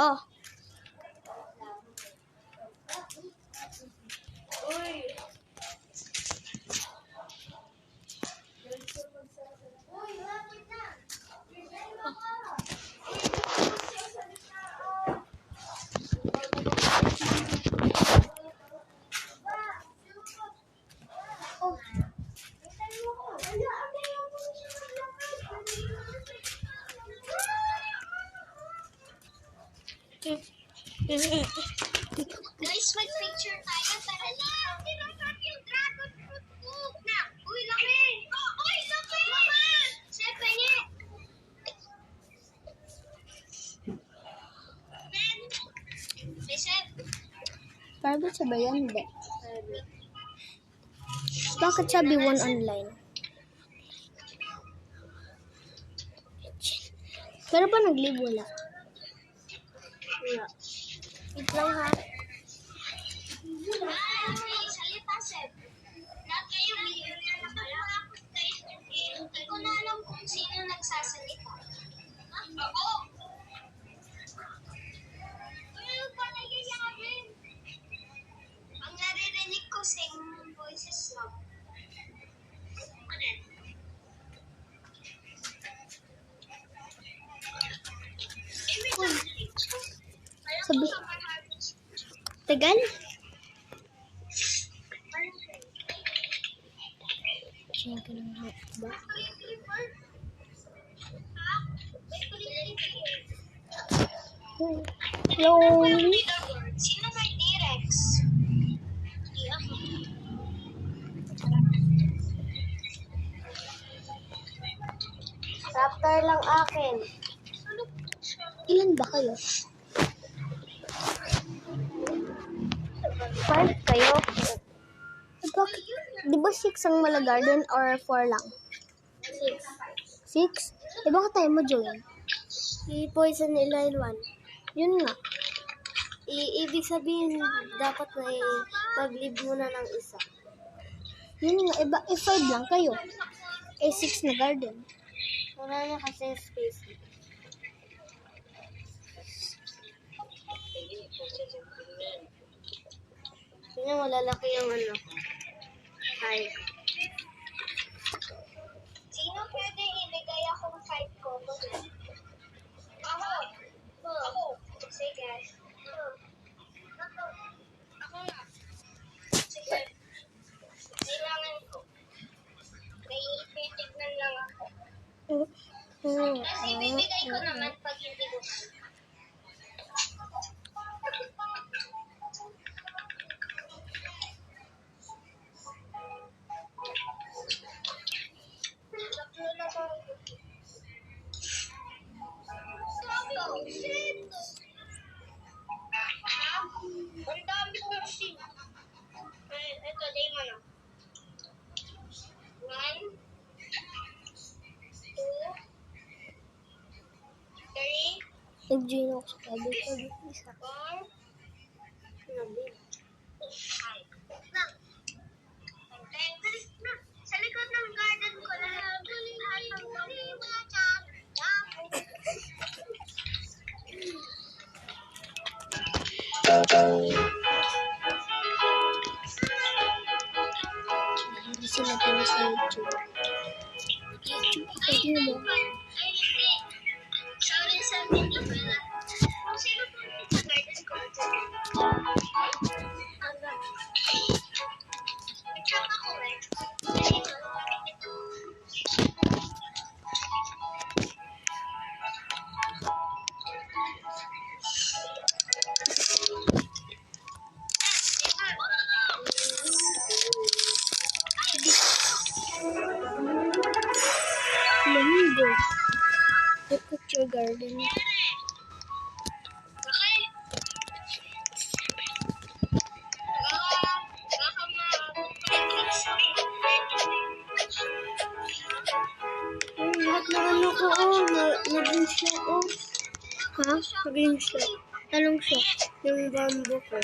Oh. Guys, mag-picture tayo para dito. Tinatap yung dragon fruit ko. Na, uy, laki! Oh, uy, laki! Mama! Chef, penye! Men! Hey, Chef! Private siya ba yan? Hindi. Bakit siya B1 online? Pero pa nag-live wala. Wala. Wait lang ha. Ay, salita, Chef. Lahat kayo, millionaire na pala. Hindi ko na alam kung sino nagsasalita. Ako! Uy, paano yayarin? Ang naririnig ko, same voices lang. Sabi. Tagal? Siya ka lang ba? Lonely. Sino may T-Rex? Hindi ako. Raptor lang akin. Ilan ba kayo? 5 kayo? Bakit? Di ba 6 ang Mala Garden or 4 lang? 6? Eh bakit tayo mo join? I-poison nila yung 1. Yun nga. Ibig sabihin, dapat na mag-leave muna ng isa. Yun nga. Eh 5 lang kayo. Eh 6 na garden. Wala na kasi space. Tingnan mo, lalaki yung ano. Hi. Sino pwede ibigay akong 5 ko? Ako. Ako. Sige. Ako nga. Sige. Kailangan ko. May titignan lang ako. Kasi bibigay ko naman pag hindi ko. Ang dami kong shit. Ito, Damon na. 1, 2, 3, Nag-join ako sa private. Isa. 4, 5. Sa likod ng garden ko lahat ng Hindi sila tayo sa YouTube. Ay, Pwede mo. ay, hindi. Sorry sa video pala. Sino po sa garden ko? Check ako eh. Flamingo. Look at your garden. Lahat ng ano ko, naging siya, Ha? naging siya. Anong siya? Yung bamboo ko.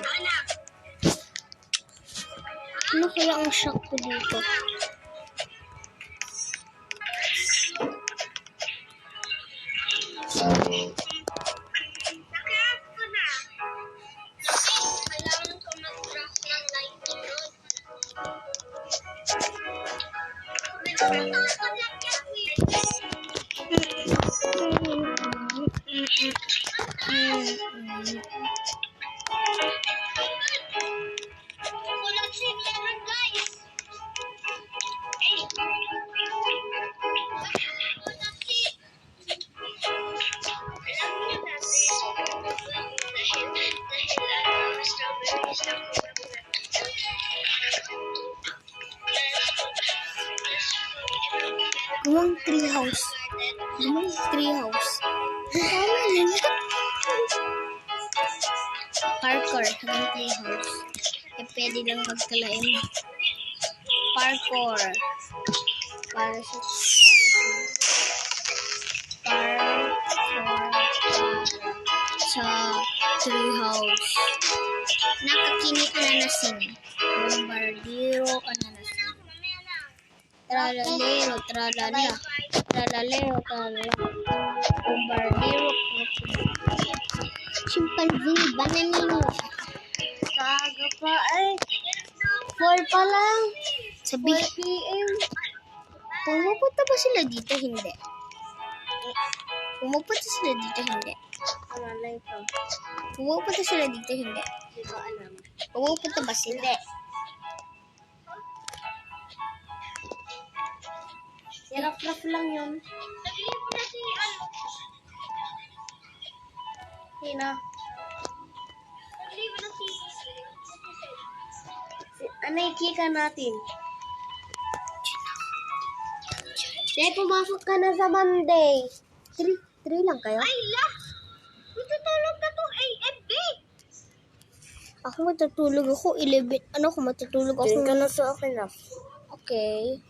Ano kaya ang shock ko dito? tree house. Tree house. Parkour. Hanggang tree house. Pwede lang magkalain. Parkour. Para sa tree house. Nakakini ananasin. Bombardiro ananasin. Tralalero, tralala. Tralalero, tralala. Bombardiro. Chimpanzee, bananini. Kaga pa ay. 4 pa lang. Sabi, 4 p.m. pumupunta ba sila dito? Hindi. Pumupunta sila dito? Hindi. Amalay ko. Pumupunta sila dito? Hindi. Hindi ko alam. Pumupunta ba sila? Hindi. Hirap-rap lang yun. Sabihin mo na si ano. Hina. Sabihin mo na si... Anay, kika natin. Dahil pumasok ka na sa Monday. 3 lang kayo? Ay, la! Matutulog na tong AMB! Ako matutulog ako. 11. Ano ko matutulog ako? Diyan ka na sa akin na. Okay.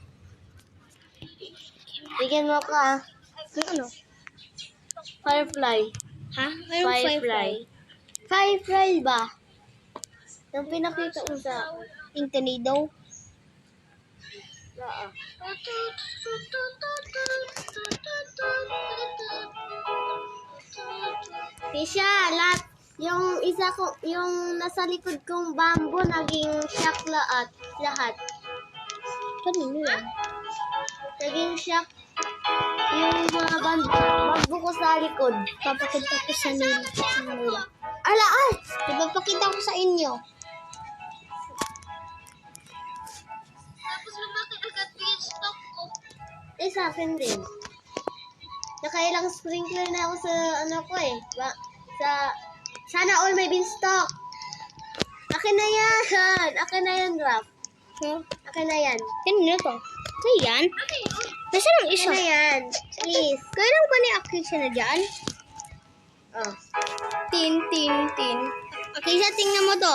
Bigyan mo ka. Ano? Firefly. Ha? Anong firefly? Firefly ba? Yung pinakita mo sa akin. Yung tornado? Oo. Pisha, lahat. Yung isa ko, yung nasa likod kong bamboo, naging shock lahat. Kanino yan? Naging shock yung mga bamboo ko sa likod. Papakita ko sa nila. Ala, ay! Ipapakita ko sa inyo. Tapos lumaki agad yung stock ko. Eh, sa akin din. Nakailang sprinkler na ako sa ano ko eh. Sana all may beanstalk. Akin na yan. Akin na yan, Graf. Huh? Akin na yan. Kanino to? Ito yan? Nasa lang isa? Akin na yan. Please. Kailan ba ni-accuse na dyan? Oh. Tin. Akisa, tingnan mo to.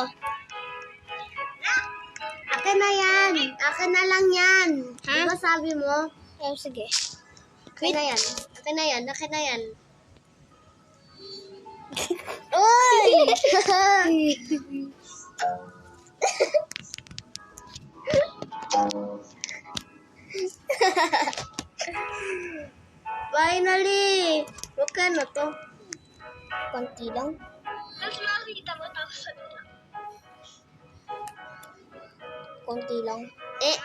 Akin na yan. Akin na lang yan. Ha? Diba sabi mo? Oh, sige. Akin na yan. Akin na yan. Akin na yan. Uy! Finally! Magkano to? Konti lang. Tapos makikita mo tapos sabi na. Konti lang. Eh,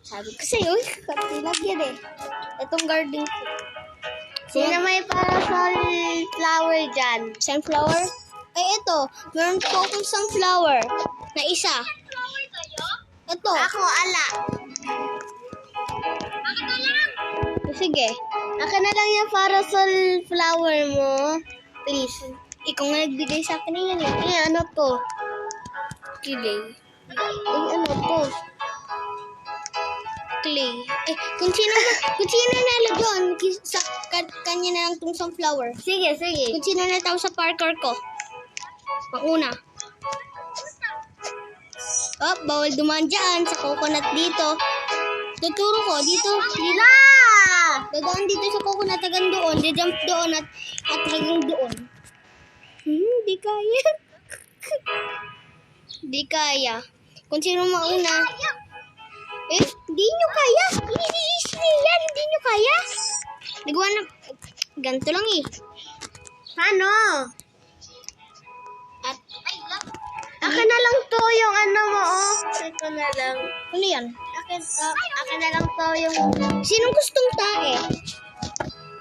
Sabi ko sa'yo, konti lang yan eh. Itong garden ko. sino may parasol flower dyan? Sunflower? Ay, ito. Meron po akong sunflower na isa. Flower kayo? Ito. Ako, ala. Bakit na lang? Sige. Akin na lang yung parasol flower mo. Please. Ikaw nga nagbigay sa akin na yan eh. Eh, ano to? Clay. Eh, ano to? Clay. Eh, kung sino nalo doon, kanya na lang itong sunflower. Sige, sige. Kung sino na tao sa parkour ko. Mauna. Oh, bawal dumaan dyan sa coconut dito. Tuturo ko dito. Sila! Dadaan dito sa coconut hanggang doon. Di-jump doon at hanggang doon. Di kaya. Di kaya. Kung sino mauna. Eh, di nyo kaya. Easy yan. Di nyo kaya. Nagawa na. Ganito lang eh. Paano? At, Akin na lang to yung ano mo, oh. Ito na lang. ano yan? Akin na lang to yung... Sinong gustong tae?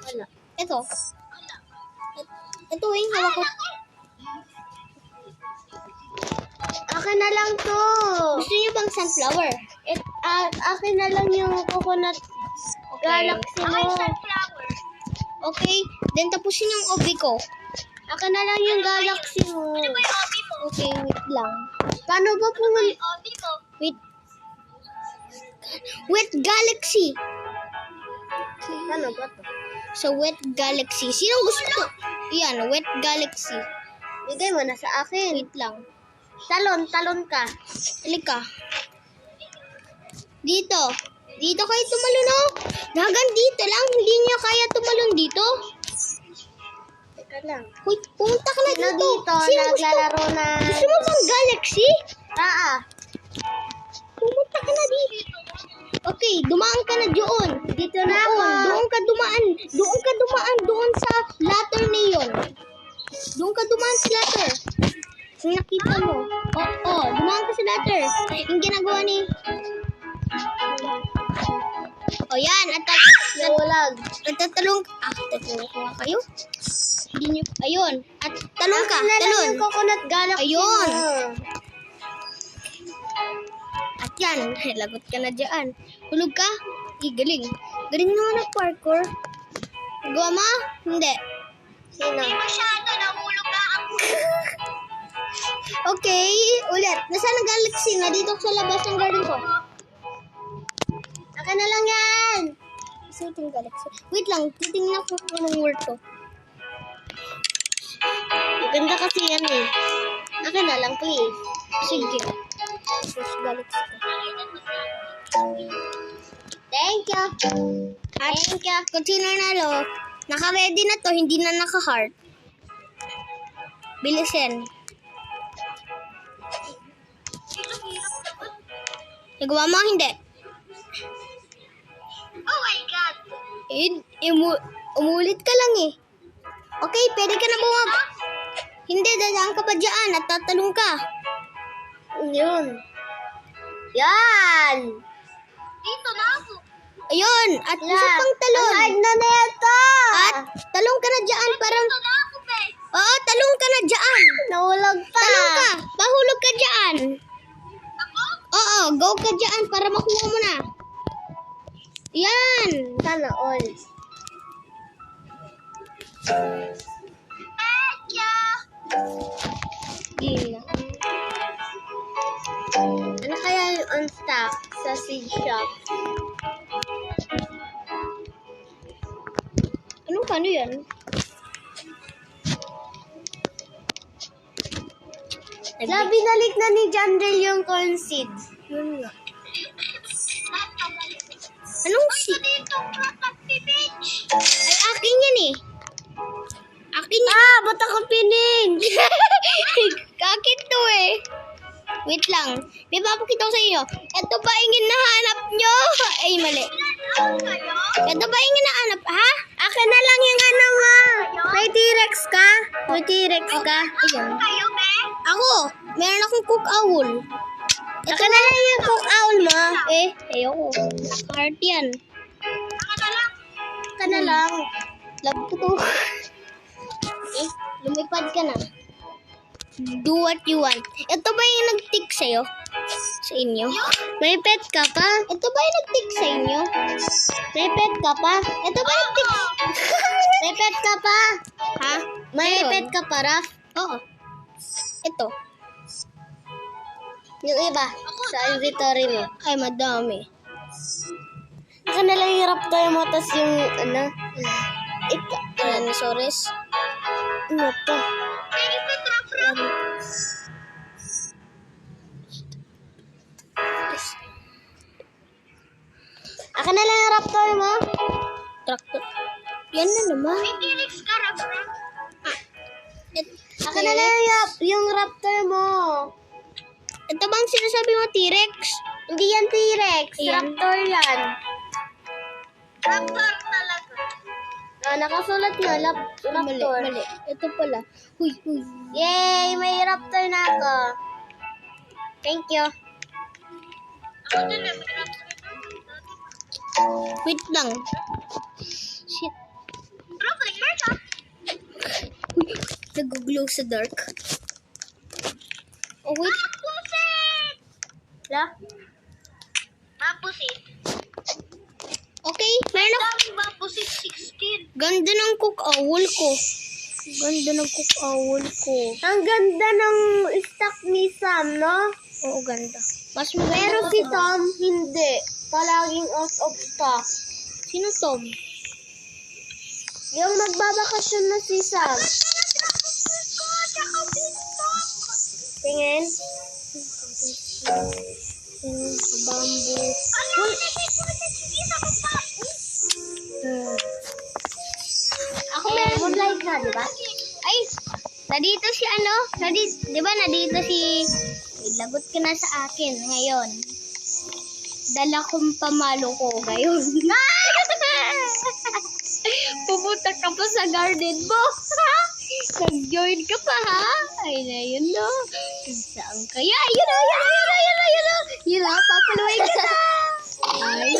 Wala. Ito. Ito yung hawak ko. Akin na lang to. Gusto niyo bang sunflower? Akin na lang yung coconut galaxy Ako mo. yung sunflower. Okay. Then tapusin yung obi ko. Akin na lang yung galaxy mo. Ano ba yung hobby mo? Okay, wait lang. Paano ba po? Yung hobby mo? Wait. Wait, galaxy. Ano ba to? Sa Wet Galaxy. Sino gusto? Yan, Wet Galaxy. Bigay mo na sa akin. Wait lang. Talon ka. Halika. Dito. Dito kayo tumalon, oh. Dagan dito lang. Hindi niya kaya tumalon dito. Teka lang. Hoy, pumunta ka na Sino dito. dito? Sino gusto? Naglalaro na. Gusto mo bang Galaxy? Pumunta ka na dito. Okay, dumaan ka na doon. Dito na ako. Doon ka dumaan. Doon ka dumaan doon sa ladder na yun. Doon ka dumaan sa ladder. Kung nakita mo. Oo, dumaan ka sa ladder. Yung ginagawa ni... O yan, Nawalag. tatalong ko nga kayo. Hindi nyo, ayun. At talong ka, Akin na lang talon. yung Coconut Galaxy Ayun. mo. At yan, lagot ka na dyan. Hulog ka? Galing. Galing naman ang parkour. Gawa mo? Hindi. Sino? Hindi masyado, nahulog na ako. Okay, ulit. Nasaan ang Galaxy? Nandito sa labas ng garden ko. Akin na lang yan. Gusto itong Galaxy. Wait lang, titingnan ko kung anong word to. Maganda kasi yan eh. Akin na lang please. Sige. First Galaxy. Thank you. At kung sino nalo, naka-ready na to, hindi na naka-heart. Bilisin. Nagawa mo, hindi. Oh my God. Umulit ka lang eh. Okay, pwede ka na bumab. Hindi, dadaan ka pa dyan at tatalong ka. Yun. Yan. Dito na ako. Ayun, at isa pang talon. Hard na neto. At talong ka na dyan para... Dito na ako, be. Oo, talong ka na dyan. Nahulog pa. Talong ka. Pahulog ka dyan. Ako? Oo, go ka dyan para makuha mo na. Yan. Sana all. Thank you. Hindi na. Ano kaya yung on-stock sa seed shop? Ano yan? Binalik na ni Jandrel yung corn seeds. Yun nga. Anong si... Dito, Happy Beach. Ay, akin yan eh. Akin yan. Ba't ako pininch? Akin to eh. Wait lang. May papakita ko sa inyo. Ito ba yung hinahanap nyo? Ay, mali. Ano kayo? Ito ba yung hinahanap? Ha? Akin na lang yung ano mo. May T-Rex ka? May T-Rex ka? Ayun. Kayo, be? Ako, meron akong cook owl. Akin na lang yung cook owl mo. Eh, ayoko. Naka-heart yan. Ako na lang. Akin na lang. Love ko to. Eh, lumipad ka na. Do what you want. Ito ba yung nag-tick sa'yo? Sa inyo? May pet ka pa? Ito ba yung nag-tick sa inyo? May pet ka pa? Ito ba yung tick? May pet ka pa? Ha? May Meron. pet ka pa, Raf? Oo. Ito. Yung iba, sa inventory mo. Ay, madami. Akin na lang yung raptor mo, tas yung ano? Ito. Tyrannosaurus. Ano to? Akin na lang yung raptor mo. Tractor. Yan na naman. May Felix ka, Rabra. Akin na lang yung raptor mo. Ito bang sinasabi mo, T-Rex? Hindi yan T-Rex. Yan. Raptor yan. Raptor talaga. Nakasulat nga, Mali, raptor. mali. Ito pala. Huy, huy. Yay! May raptor na ako. Thank you. Ako din, may raptor. Wait lang. Shit. Bro, flicker ka. Uy, nag-glow sa dark. Oh, wait. Mapusit! La? Mapusit. Okay, meron ako. Daming mapusit, 16. Ganda ng cook owl ko. Ganda ng cook owl ko. Ang ganda ng stock ni Sam, no? Oo, ganda. Mas Pero maganda si pa ba? Tom, hindi. Palaging out of stock. Sino Tom? Yung magbabakasyon na si Sam. Tingin. Bamboo. Ako meron. Moonlight na, di ba? Ay, nadito si ano? Di ba nadito si... Ay, lagot ka na sa akin ngayon. Dala kong pamalo ko ngayon. Pupunta ka pa sa garden mo. Nag-join ka pa, ha? Ay, na yun, no? Saan kaya? Yun, papaluin ka na. Ay,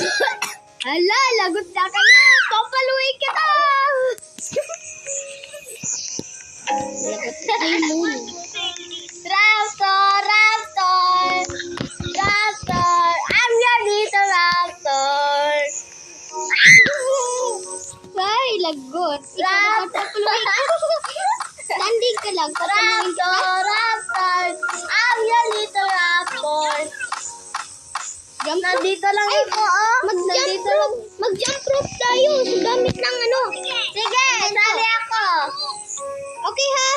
hala, lagot na kaya. Papaluin ka na. Lagot na kayo. Raptor! I'm your little raptor! Ay, lagot. Ikaw papaluin ka. Standing ka lang. Papaluin ka. Raptor! I'm your little raptor. Nandito lang ako, oh. Mag-jump rope tayo. So, gamit ng ano. Sige, sali ako. Okay, ha?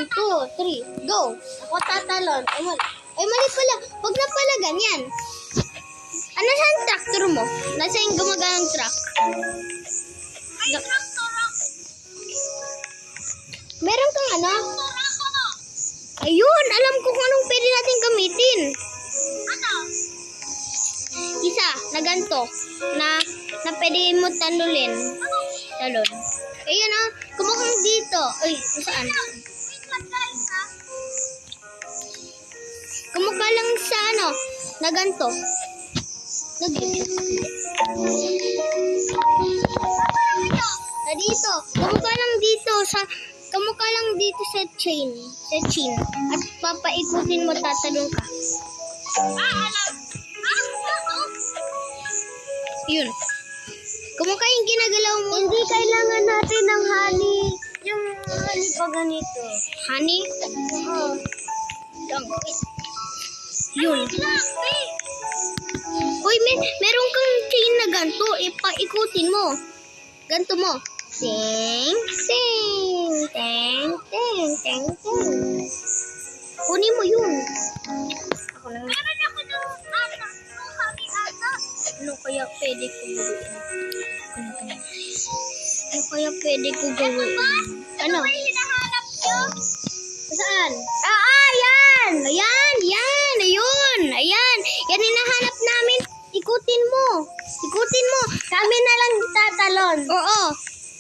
1, 2, 3, go. Ako tatalon. Ay, mali pala. Huwag na pala ganyan. Ano saan tractor mo? Nasa yung gumaganang truck? Meron kang ano? Ayun, alam ko kung anong pwede natin gamitin. Isa, na ganito. Na pwede mo tanulin. Talon. Ayun, oh. Kumukhang dito. Ay, saan? Kumukha lang sa ano, na ganito. Na dito. Kumukha lang dito sa chain. At papaikutin mo, tatalong ka. Yun. Kumukha yung ginagalaw mo. Hindi kailangan natin ng honey. Yung honey pa ganito. Honey? Oo. Yun. Uy, meron kang chain na ganito. Ipaikutin mo. Ganito mo. Ting. Kunin mo yun. Ako lang. Ano kaya pwede ko gawin? Ano kaya pwede ko gawin? Ano? Saan? Yan! Ayan! Yan hinahanap namin. Ikutin mo. Kami na lang tatalon. Oo.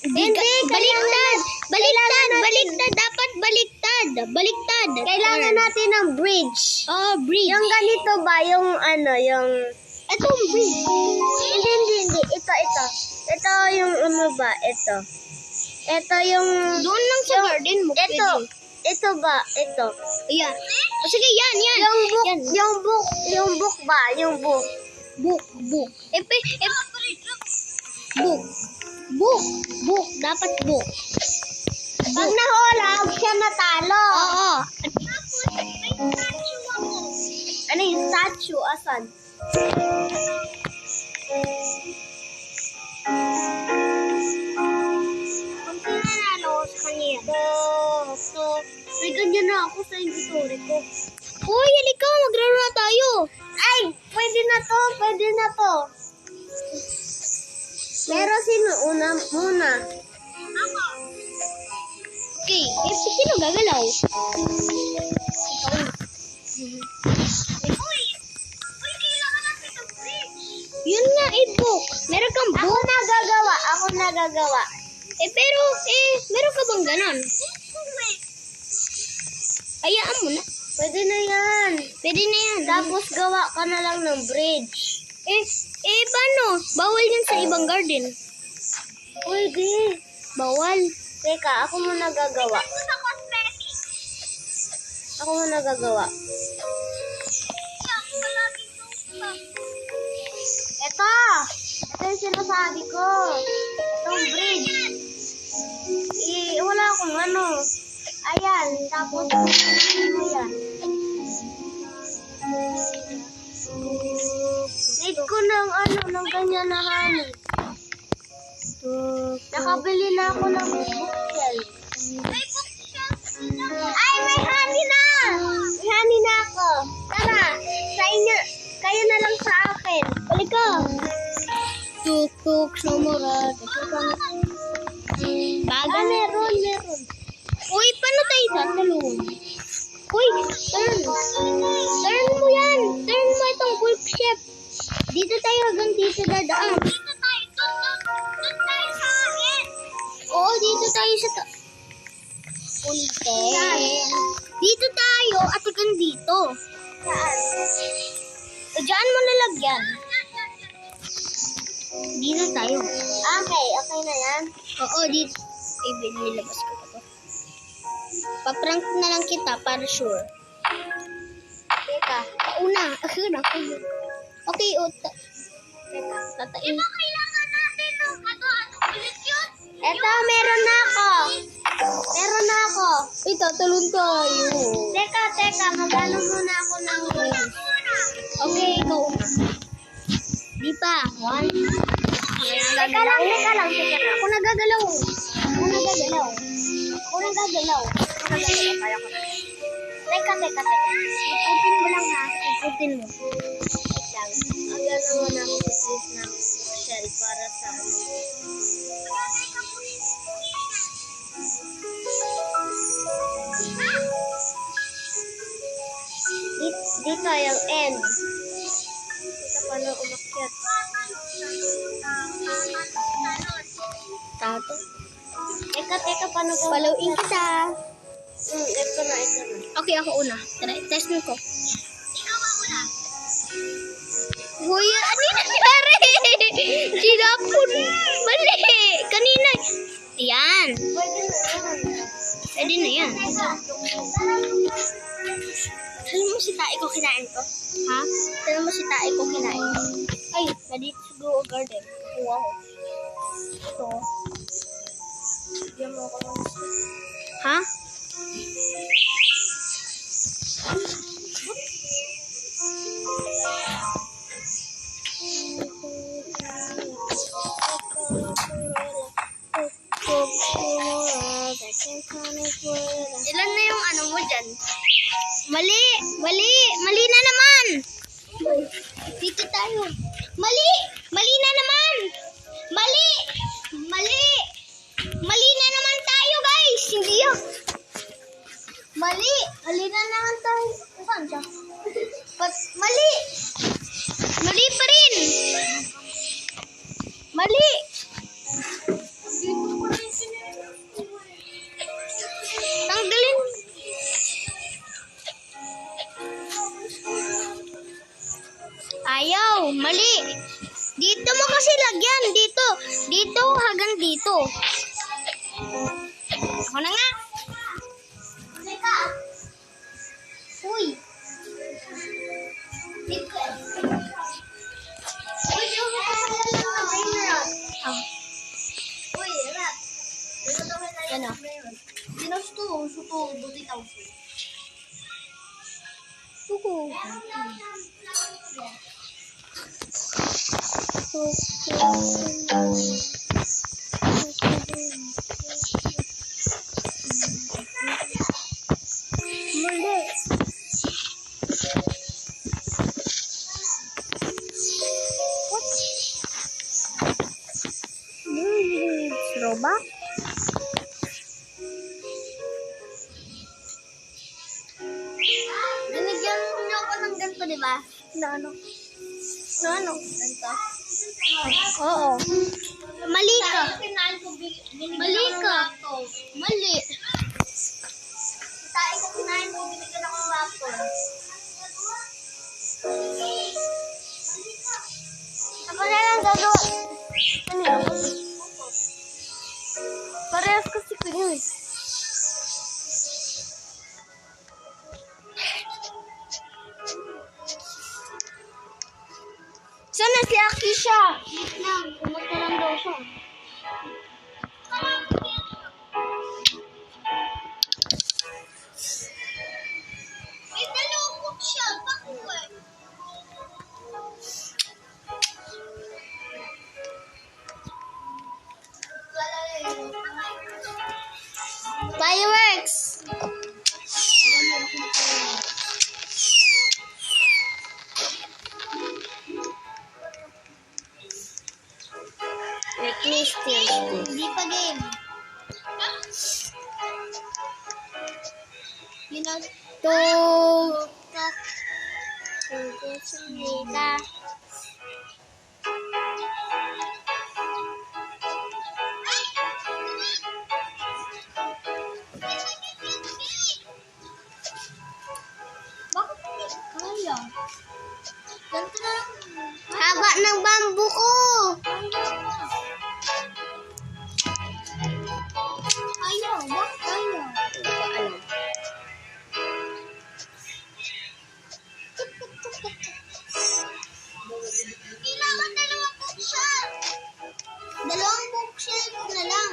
Hindi, baliktad. Dapat baliktad. Kailangan natin ng bridge. Oh, bridge. Yung ganito ba? Yung ano, yung... Itong bridge. Hindi. Ito yung ano ba? Ito yung... Doon lang sa garden mo. Ito ba? Ito. Ayan. O sige, yan. Yung book ba? Yung book. Book. Book. Dapat book. Pag nahulog, siya natalo. Oo. Ano yung statue? Asan? Kung sinanalo sa kanya. May ganyan na ako sa inventory ko. Uy, halika. Maglaro na tayo. Ay! Pwede na to. Pero sino muna? Okay. Sino gagalaw? Yun nga, book. Meron kang Ako book. nagagawa. Pero, meron ka bang ganon? Ayaan mo na. Pwede na yan. Tapos, Tapos gawa ka na lang ng bridge. paano? Bawal yan sa ibang garden. Pwede. Bawal. Teka, ako muna gagawa. Ito yung sinasabi ko. Itong bridge. Wala akong ano. Ayan, tapos ayan. Need ko ng ganyan na honey. Nakabili na ako ng bookshelf. May bookshelf din ako. Ay, may honey na! May honey na ako. Tara, sa inyo, kayo na lang sa akin. Balik ka. Tuk-tuk sa mura. Baga. Meron. Uy, paano tayo tatalon? Uy, turn. Turn mo yan. Turn mo itong bookshelf. Dito tayo hanggang dito dadaan. Dito tayo. Doon tayo sa akin. Oo, dito tayo sa ulitin. Dito tayo at hanggang dito. Saan? Diyan mo nalagyan. Dito tayo. Okay na yan. Oo, dito. Nilabas ko pa to. Paprank na lang kita para sure. Teka. Una. Okay, Teka. tatain. Kailangan natin ng ano ulit yun? Eto, meron na ako. Uy, tatalon tayo. Teka. Magano muna ako ng wings. Okay, ikaw una. Di pa. One. Teka lang. Ako nagagalaw. Kaya ko na. Teka. Ikutin mo lang ha. Ikutin mo. Wait lang. Magano muna ako please ng shell para sa ano. Dito yung end. Dito paano umakyat. Tato. Teka, paano ba? Followin kita. Ito na. Okay, ako una. Tara, test mo ko. Ikaw ang una. Hoy, ano yung nangyari? Sinapon. Mali. Kanina. Yan. Pwede na yan. Alam mo si tae ko kinain ko? Ha? Alam mo si tae ko kinain ko? Ay, nandito sa Grow Garden. Wow. Ito. Bigyan mo ako ng Ha? Ilan na yung ano mo dyan? Mali! Mali na naman! Dito tayo. Mali na naman! Mali na naman tayo, guys! Hindi yun. Mali na naman tayo. Saan siya? Mali pa rin! Mali! Tanggalin. Ayaw, mali. Dito mo kasi lagyan. Dito hanggang dito. Ako na nga. Teka. Uy. Uy, di mo pa brain rot. Ah, Uy, rat. Ano? Dinos to, suto, buti tao. Suko. Muli. What? Robot? Binigyan niyo ako ng ganito, di ba? Na ano? Ganito. Oo. Mali ka. Mali ka. Mali. Tayo ko kinain mo, binigyan ako ng apple. Ako na lang gagawa. Ano yun? Parehas kasi ko yun. Sana si Akisha? Wait lang, pumunta lang daw siya. May dalawang bookshelf. Bakit ko eh? Fireworks! Wait, Misty. Hindi pa game. You know, Tuk. Sunita. bakit hindi kaya? Ganito na lang. Haba ng bambu ko. Ayaw, bakit ayaw? Hindi ko alam. Kailangan dalawang bookshelf. Dalawang bookshelf na lang.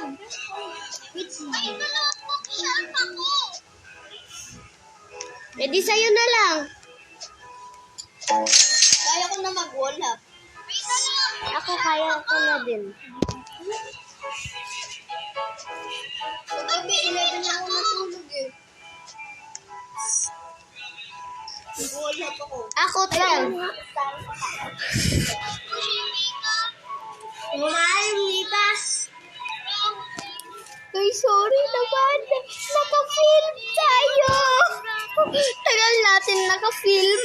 Wait, Ay, dalawang bookshelf ako. Eh di sa'yo na lang. kaya ko na mag-wallap. May dalawang Ako kaya ko na din. Sa gabi, 11 na ako natulog eh. Mag-wallap ako. Ako 12. Mahal, Mitas. Ay, sorry naman. Naka-film tayo. Tagal natin naka-film.